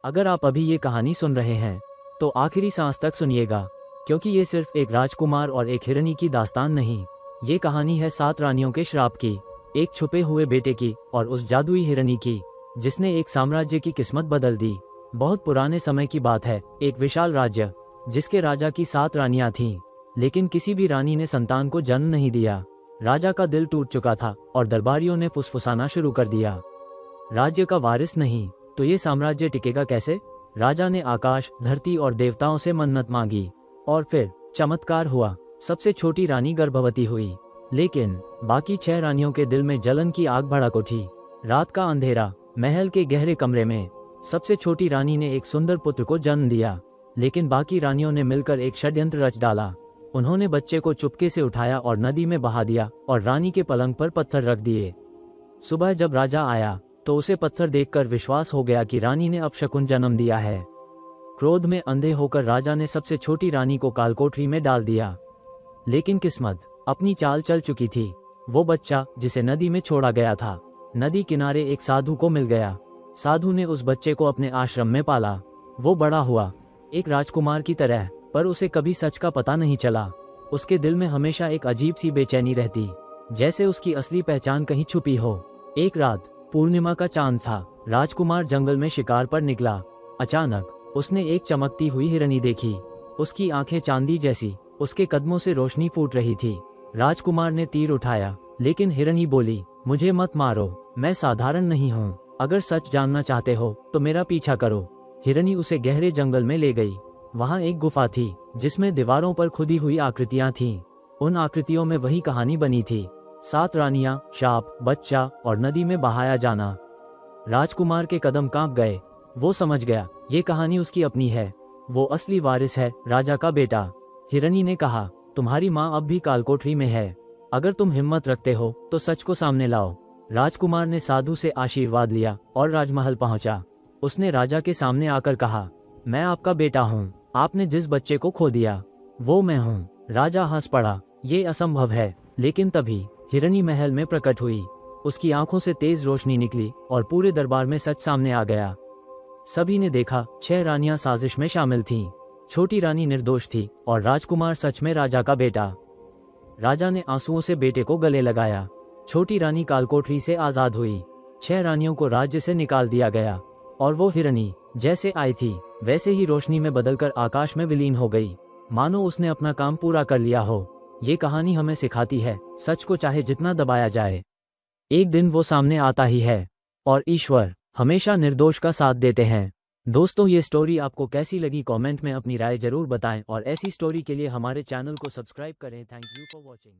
अगर आप अभी ये कहानी सुन रहे हैं तो आखिरी सांस तक सुनिएगा, क्योंकि ये सिर्फ एक राजकुमार और एक हिरनी की दास्तान नहीं, ये कहानी है 7 रानियों के श्राप की, एक छुपे हुए बेटे की और उस जादुई हिरनी की जिसने एक साम्राज्य की किस्मत बदल दी। बहुत पुराने समय की बात है, एक विशाल राज्य जिसके राजा की 7 रानियां थीं, लेकिन किसी भी रानी ने संतान को जन्म नहीं दिया। राजा का दिल टूट चुका था और दरबारियों ने फुसफुसाना शुरू कर दिया, राज्य का वारिस नहीं तो ये साम्राज्य टिकेगा कैसे। राजा ने आकाश, धरती और देवताओं से मन्नत मांगी और फिर चमत्कार हुआ, सबसे छोटी रानी गर्भवती हुई। लेकिन बाकी 6 रानियों के दिल में जलन की आग भड़क उठी। रात का अंधेरा, महल के गहरे कमरे में सबसे छोटी रानी ने एक सुंदर पुत्र को जन्म दिया, लेकिन बाकी रानियों ने मिलकर एक षड्यंत्र रच डाला। उन्होंने बच्चे को चुपके से उठाया और नदी में बहा दिया और रानी के पलंग पर पत्थर रख दिए। सुबह जब राजा आया तो उसे पत्थर देखकर विश्वास हो गया कि रानी ने अपशकुन जन्म दिया है। क्रोध में अंधे होकर राजा ने सबसे छोटी रानी को कालकोठरी में डाल दिया, लेकिन किस्मत अपनी चाल चल चुकी थी। वो बच्चा जिसे नदी में छोड़ा गया था, नदी किनारे एक साधु को मिल गया। साधु ने उस बच्चे को अपने आश्रम में पाला। वो बड़ा हुआ एक राजकुमार की तरह, पर उसे कभी सच का पता नहीं चला। उसके दिल में हमेशा एक अजीब सी बेचैनी रहती, जैसे उसकी असली पहचान कहीं छुपी हो। एक रात पूर्णिमा का चांद था। राजकुमार जंगल में शिकार पर निकला। अचानक उसने एक चमकती हुई हिरनी देखी। उसकी आंखें चांदी जैसी, उसके कदमों से रोशनी फूट रही थी। राजकुमार ने तीर उठाया, लेकिन हिरनी बोली, मुझे मत मारो, मैं साधारण नहीं हूँ। अगर सच जानना चाहते हो तो मेरा पीछा करो। हिरनी उसे गहरे जंगल में ले गई। वहाँ एक गुफा थी जिसमें दीवारों पर खुदी हुई आकृतियां थीं। उन आकृतियों में वही कहानी बनी थी, 7 रानियां, शाप, बच्चा और नदी में बहाया जाना। राजकुमार के कदम कांप गए। वो समझ गया ये कहानी उसकी अपनी है, वो असली वारिस है, राजा का बेटा। हिरनी ने कहा, तुम्हारी माँ अब भी कालकोठरी में है, अगर तुम हिम्मत रखते हो तो सच को सामने लाओ। राजकुमार ने साधु से आशीर्वाद लिया और राजमहल पहुंचा। उसने राजा के सामने आकर कहा, मैं आपका बेटा हूँ, आपने जिस बच्चे को खो दिया वो मैं हूँ। राजा हंस पड़ा, ये असंभव है। लेकिन तभी हिरनी महल में प्रकट हुई। उसकी आंखों से तेज रोशनी निकली और पूरे दरबार में सच सामने आ गया। सभी ने देखा 6 रानियां साजिश में शामिल थीं। छोटी रानी निर्दोष थी और राजकुमार सच में राजा का बेटा। राजा ने आंसुओं से बेटे को गले लगाया। छोटी रानी कालकोठरी से आजाद हुई। 6 रानियों को राज्य से निकाल दिया गया और वो हिरनी जैसे आई थी वैसे ही रोशनी में बदलकर आकाश में विलीन हो गई, मानो उसने अपना काम पूरा कर लिया हो। ये कहानी हमें सिखाती है, सच को चाहे जितना दबाया जाए, एक दिन वो सामने आता ही है और ईश्वर हमेशा निर्दोष का साथ देते हैं। दोस्तों, ये स्टोरी आपको कैसी लगी कमेंट में अपनी राय जरूर बताएं और ऐसी स्टोरी के लिए हमारे चैनल को सब्सक्राइब करें। Thank you for watching.